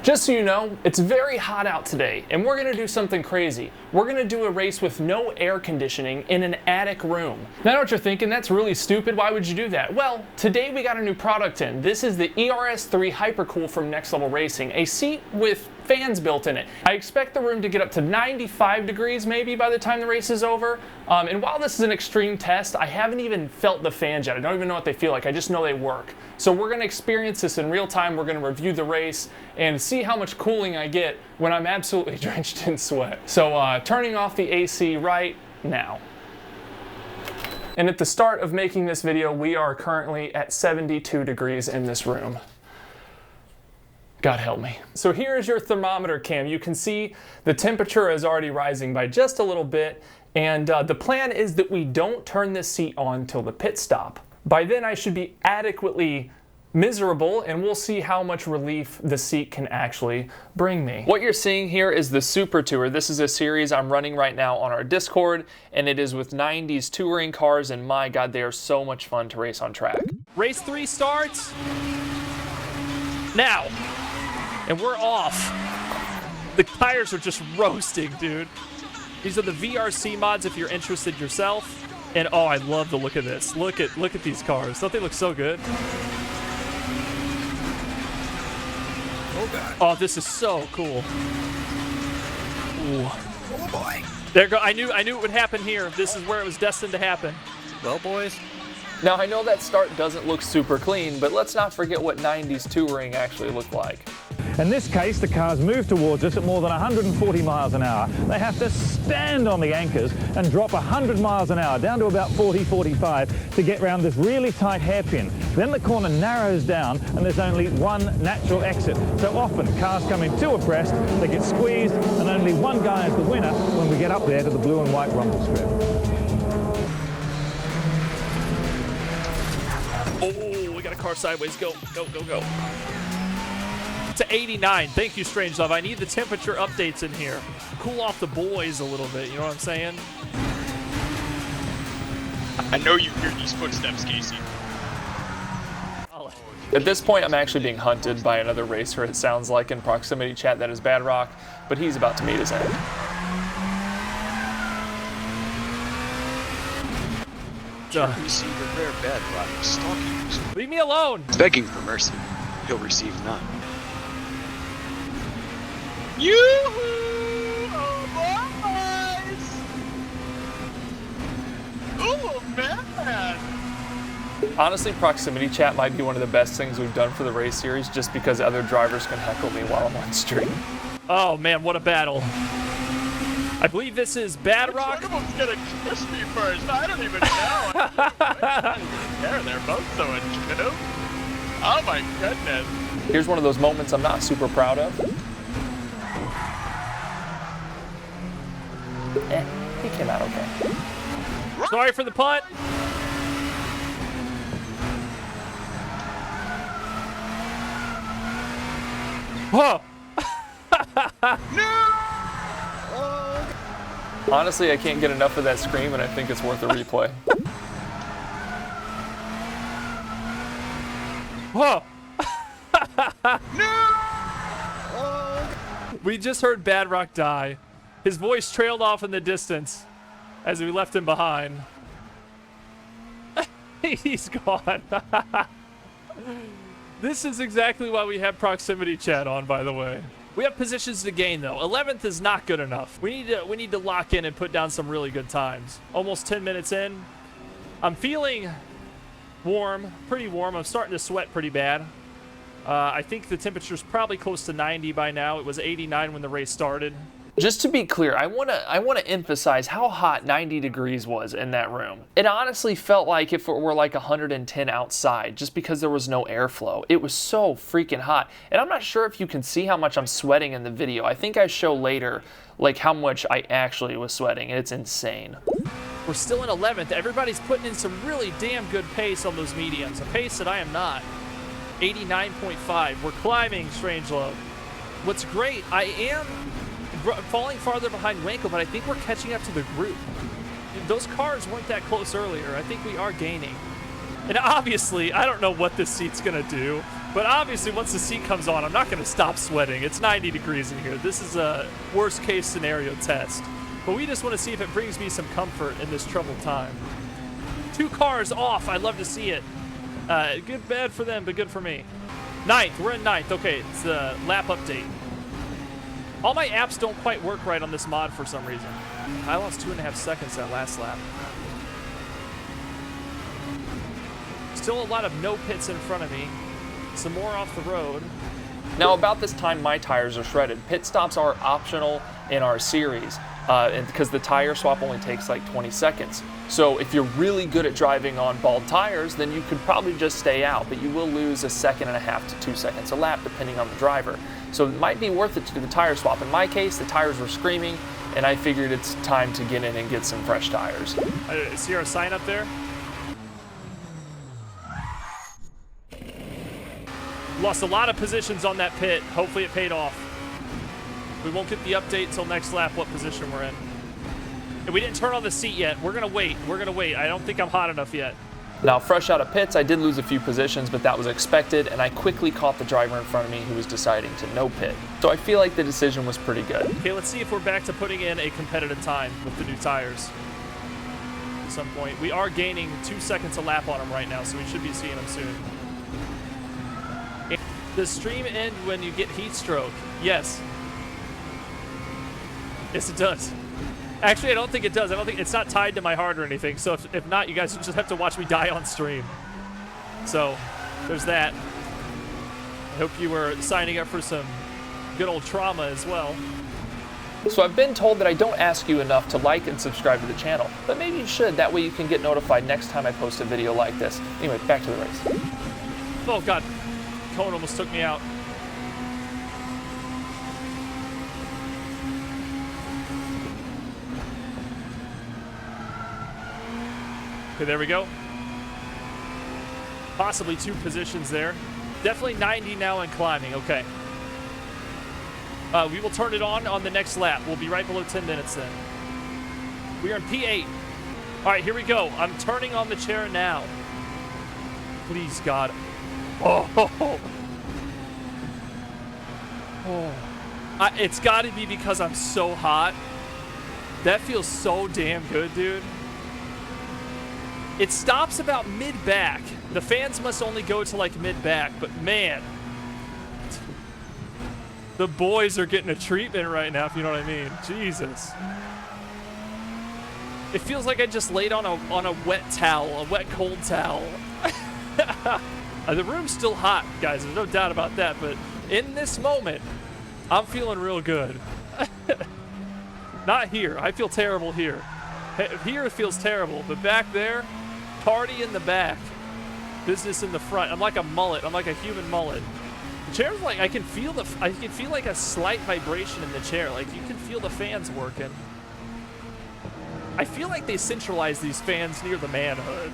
Just so you know, it's very hot out today, and we're gonna do something crazy. We're gonna do a race with no air conditioning in an attic room. Now I know what you're thinking, that's really stupid, why would you do that? Well, today we got a new product in. This is the ERS3 Hypercool from Next Level Racing, a seat with fans built in it. I expect the room to get up to 95 degrees maybe by the time the race is over. And while this is an extreme test, I haven't even felt the fans yet. I don't even know what they feel like, I just know they work. So we're gonna experience this in real time, we're gonna review the race, and see how much cooling I get when I'm absolutely drenched in sweat. So turning off the AC right now. And at the start of making this video, we are currently at 72 degrees in this room. God help me. So here is your thermometer cam. You can see the temperature is already rising by just a little bit, and the plan is that we don't turn this seat on till the pit stop. By then I should be adequately miserable, and we'll see how much relief the seat can actually bring me. What you're seeing here is the Super Tour. This is a series I'm running right now on our Discord, and it is with 90s touring cars, and my God, they are so much fun to race on track. Race 3 starts now. And we're off. The tires are just roasting, dude. These are the VRC mods if you're interested yourself. And oh, I love the look of this. Look at these cars. Don't they look so good? Oh God. Oh, this is so cool. Ooh. Oh boy. There go. I knew it would happen here. This is where it was destined to happen. Well, boys. Now I know that start doesn't look super clean, but let's not forget what 90s touring actually looked like. In this case, the cars move towards us at more than 140 miles an hour. They have to stand on the anchors and drop 100 miles an hour, down to about 40, 45, to get around this really tight hairpin. Then the corner narrows down and there's only one natural exit. So often cars come in two abreast, they get squeezed, and only one guy is the winner when we get up there to the blue and white rumble strip. Oh, we got a car sideways. Go, go, go, go. To 89. Thank you, Strangelove. I need the temperature updates in here. Cool off the boys a little bit, you know what I'm saying? I know you hear these footsteps, Casey. At this point, I'm actually being hunted by another racer, it sounds like, in proximity chat. That is Bad Rock, but he's about to meet his end. We see the rare Bad Rock stalking you. Leave me alone! Begging for mercy, he'll receive none. Yoo-hoo! Oh, boys! Oh, man! Honestly, proximity chat might be one of the best things we've done for the race series, just because other drivers can heckle me while I'm on stream. Oh man, what a battle. I believe this is Bad Rock. Which one of them's gonna kiss me first? I don't even know. I don't even care. They're both so cute. Oh my goodness. Here's one of those moments I'm not super proud of. He came out okay. Sorry for the punt. Whoa. No! Honestly, I can't get enough of that scream, and I think it's worth a replay. Whoa! No! We just heard Bad Rock die. His voice trailed off in the distance as we left him behind. He's gone. This is exactly why we have proximity chat on, by the way. We have positions to gain, though. 11th is not good enough. We need to lock in and put down some really good times. Almost 10 minutes in. I'm feeling warm, pretty warm. I'm starting to sweat pretty bad. I think the temperature's probably close to 90 by now. It was 89 when the race started. Just to be clear, I want to emphasize how hot 90 degrees was in that room. It honestly felt like if it were like 110 outside, just because there was no airflow. It was so freaking hot. And I'm not sure if you can see how much I'm sweating in the video. I think I show later like how much I actually was sweating, and it's insane. We're still in 11th. Everybody's putting in some really damn good pace on those mediums, a pace that I am not. 89.5. We're climbing, Strangelove. What's great, I am falling farther behind Wanko, but I think we're catching up to the group. Those cars weren't that close earlier. I think we are gaining. And obviously, I don't know what this seat's gonna do, but obviously once the seat comes on, I'm not gonna stop sweating. It's 90 degrees in here. This is a worst case scenario test. But we just wanna see if it brings me some comfort in this troubled time. 2 cars off, I'd love to see it. Good, bad for them, but good for me. 9th, we're in 9th. Okay, it's the lap update. All my apps don't quite work right on this mod for some reason. I lost 2.5 seconds that last lap. Still a lot of no pits in front of me. Some more off the road. Now about this time my tires are shredded. Pit stops are optional in our series and because the tire swap only takes like 20 seconds. So if you're really good at driving on bald tires, then you could probably just stay out, but you will lose 1.5 seconds to 2 seconds a lap depending on the driver. So it might be worth it to do the tire swap. In my case, the tires were screaming and I figured it's time to get in and get some fresh tires. See our sign up there? Lost a lot of positions on that pit. Hopefully it paid off. We won't get the update till next lap what position we're in. And we didn't turn on the seat yet. We're gonna wait. We're gonna wait. I don't think I'm hot enough yet. Now, fresh out of pits, I did lose a few positions, but that was expected, and I quickly caught the driver in front of me who was deciding to no pit. So I feel like the decision was pretty good. Okay, let's see if we're back to putting in a competitive time with the new tires. At some point. We are gaining 2 seconds a lap on them right now, so we should be seeing them soon. Does stream end when you get heat stroke? Yes. Yes, it does. Actually, I don't think it does. I don't think it's not tied to my heart or anything. So if not, you guys just have to watch me die on stream. So there's that. I hope you were signing up for some good old trauma as well. So I've been told that I don't ask you enough to like and subscribe to the channel, but maybe you should. That way you can get notified next time I post a video like this. Anyway, back to the race. Oh God, Cone almost took me out. Okay, there we go. Possibly 2 positions there. Definitely 90 now and climbing. Okay. We will turn it on the next lap. We'll be right below 10 minutes then. We are in P8. All right, here we go. I'm turning on the chair now. Please, God. Oh. It's got to be because I'm so hot. That feels so damn good, dude. It stops about mid-back. The fans must only go to like mid-back, but man, the boys are getting a treatment right now, if you know what I mean. Jesus. It feels like I just laid on a wet towel, a wet cold towel. The room's still hot, guys. There's no doubt about that, but in this moment, I'm feeling real good. Not here. I feel terrible here. Here it feels terrible, but back there, party in the back, business in the front. I'm like a mullet. I'm like a human mullet. The chair's like I can feel like a slight vibration in the chair. Like you can feel the fans working. I feel like they centralized these fans near the manhood.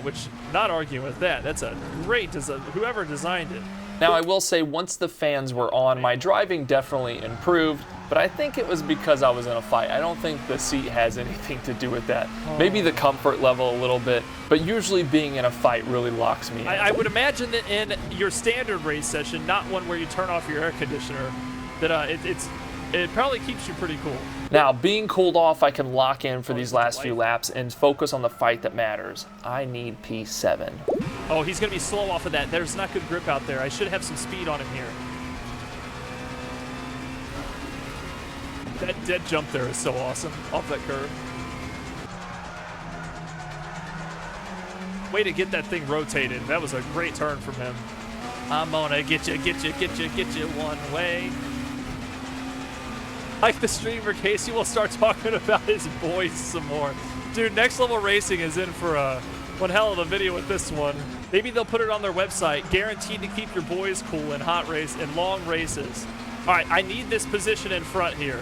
Which not arguing with that. That's a great design. Whoever designed it. Now I will say once the fans were on, my driving definitely improved, but I think it was because I was in a fight. I don't think the seat has anything to do with that. Maybe the comfort level a little bit, but usually being in a fight really locks me in. I would imagine that in your standard race session, not one where you turn off your air conditioner, that it probably keeps you pretty cool. Now, being cooled off, I can lock in for these last few laps and focus on the fight that matters. I need P7. Oh, he's going to be slow off of that. There's not good grip out there. I should have some speed on him here. That dead jump there is so awesome off that curve. Way to get that thing rotated. That was a great turn from him. I'm gonna get you one way. Like the streamer, Casey will start talking about his boys some more. Dude, Next Level Racing is in for one hell of a video with this one. Maybe they'll put it on their website. Guaranteed to keep your boys cool in hot race and long races. All right, I need this position in front here.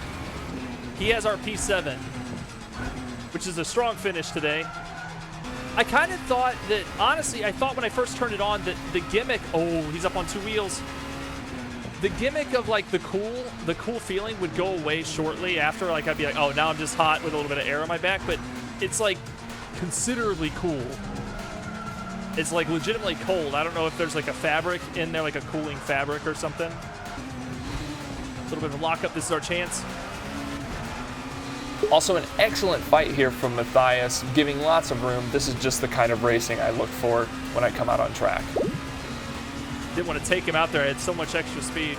He has our P7, which is a strong finish today. I kind of thought that, honestly, I thought when I first turned it on that the gimmick, oh, he's up on 2 wheels. The gimmick of like the cool feeling would go away shortly after. Like I'd be like, oh, now I'm just hot with a little bit of air on my back, but it's like considerably cool. It's like legitimately cold. I don't know if there's like a fabric in there, like a cooling fabric or something. A little bit of a lockup. This is our chance. Also an excellent fight here from Matthias, giving lots of room. This is just the kind of racing I look for when I come out on track. Didn't want to take him out there. I had so much extra speed.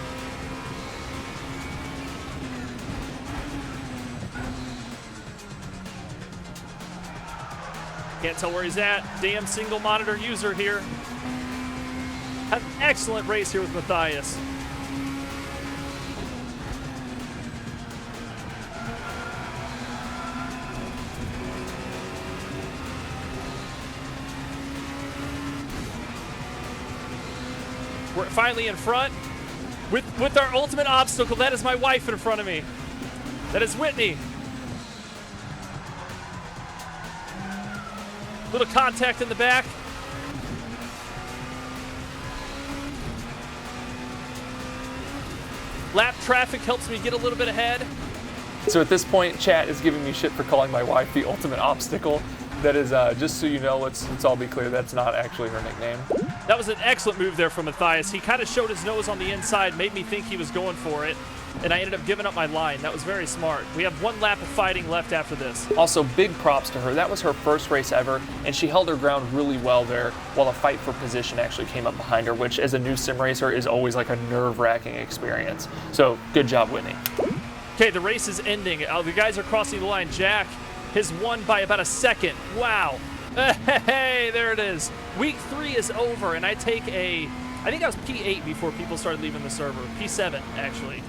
Can't tell where he's at. Damn single monitor user here. Had an excellent race here with Matthias. We're finally in front with our ultimate obstacle. That is my wife in front of me. That is Whitney. Little contact in the back. Lap traffic helps me get a little bit ahead. So at this point, chat is giving me shit for calling my wife the ultimate obstacle. That is, just so you know, let's all be clear, that's not actually her nickname. That was an excellent move there from Matthias. He kind of showed his nose on the inside, made me think he was going for it, and I ended up giving up my line. That was very smart. We have one lap of fighting left after this. Also, big props to her. That was her first race ever, and she held her ground really well there while a fight for position actually came up behind her, which as a new sim racer is always like a nerve-wracking experience. So good job, Whitney. Okay, the race is ending. The guys are crossing the line. Jack has won by about a second. Wow. Hey, there it is. Week 3 is over, and I think I was P8 before people started leaving the server. P7, actually.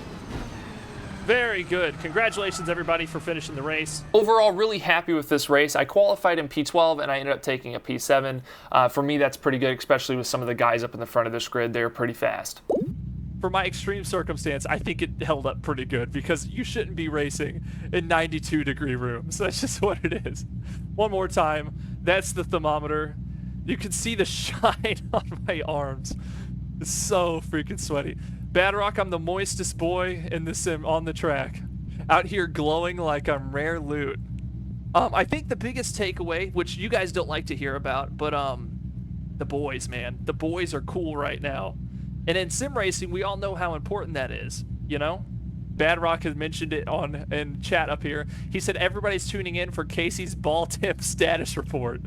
Very good. Congratulations, everybody, for finishing the race. Overall, really happy with this race. I qualified in P12, and I ended up taking a P7. For me, that's pretty good, especially with some of the guys up in the front of this grid. They're pretty fast. For my extreme circumstance, I think it held up pretty good because you shouldn't be racing in 92-degree rooms. That's just what it is. One more time. That's the thermometer. You can see the shine on my arms. It's so freaking sweaty. Bad Rock, I'm the moistest boy in the sim on the track. Out here glowing like I'm rare loot. I think the biggest takeaway, which you guys don't like to hear about, but the boys, man. The boys are cool right now. And in sim racing, we all know how important that is, you know? Bad Rock has mentioned it in chat up here. He said everybody's tuning in for Casey's ball tip status report.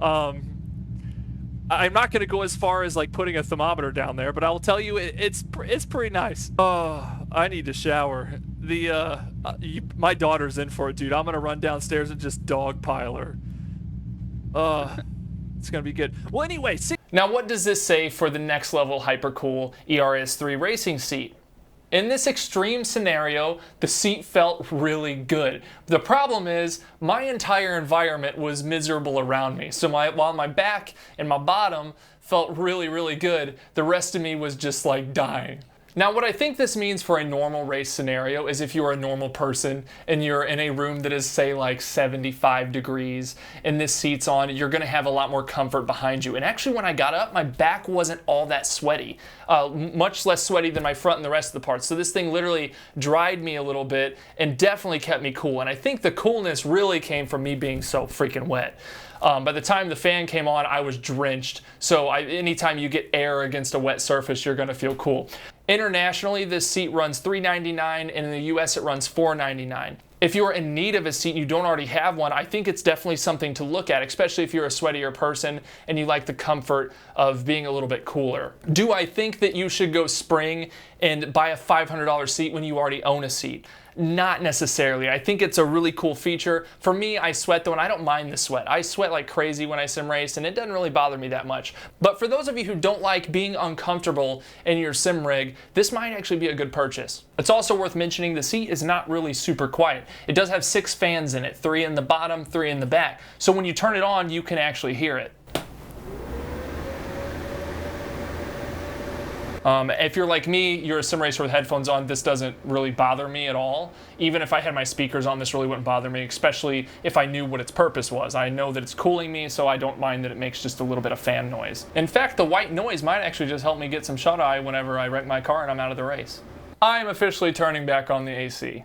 I'm not going to go as far as like putting a thermometer down there, but I will tell you it's pretty nice. Oh, I need to shower. My daughter's in for it, dude. I'm going to run downstairs and just dogpile her. It's going to be good. Well, anyway, now what does this say for the next level Hypercool ERS3 racing seat? In this extreme scenario, the seat felt really good. The problem is, my entire environment was miserable around me. So while my back and my bottom felt really, really good, the rest of me was just like dying. Now, what I think this means for a normal race scenario is if you're a normal person and you're in a room that is, say, like 75 degrees and this seat's on, you're going to have a lot more comfort behind you. And actually, when I got up, my back wasn't all that sweaty, much less sweaty than my front and the rest of the parts. So this thing literally dried me a little bit and definitely kept me cool. And I think the coolness really came from me being so freaking wet. By the time the fan came on, I was drenched. So anytime you get air against a wet surface, you're gonna feel cool. Internationally, this seat runs $399, and in the US it runs $499. If you're in need of a seat and you don't already have one, I think it's definitely something to look at, especially if you're a sweatier person and you like the comfort of being a little bit cooler. Do I think that you should go spring and buy a $500 seat when you already own a seat? Not necessarily. I think it's a really cool feature. For me, I sweat though, and I don't mind the sweat. I sweat like crazy when I sim race, and it doesn't really bother me that much. But for those of you who don't like being uncomfortable in your sim rig, this might actually be a good purchase. It's also worth mentioning the seat is not really super quiet. It does have 6 fans in it, 3 in the bottom, 3 in the back. So when you turn it on, you can actually hear it. If you're like me, you're a sim racer with headphones on, this doesn't really bother me at all. Even if I had my speakers on, this really wouldn't bother me, especially if I knew what its purpose was. I know that it's cooling me, so I don't mind that it makes just a little bit of fan noise. In fact, the white noise might actually just help me get some shut-eye whenever I wreck my car and I'm out of the race. I'm officially turning back on the AC.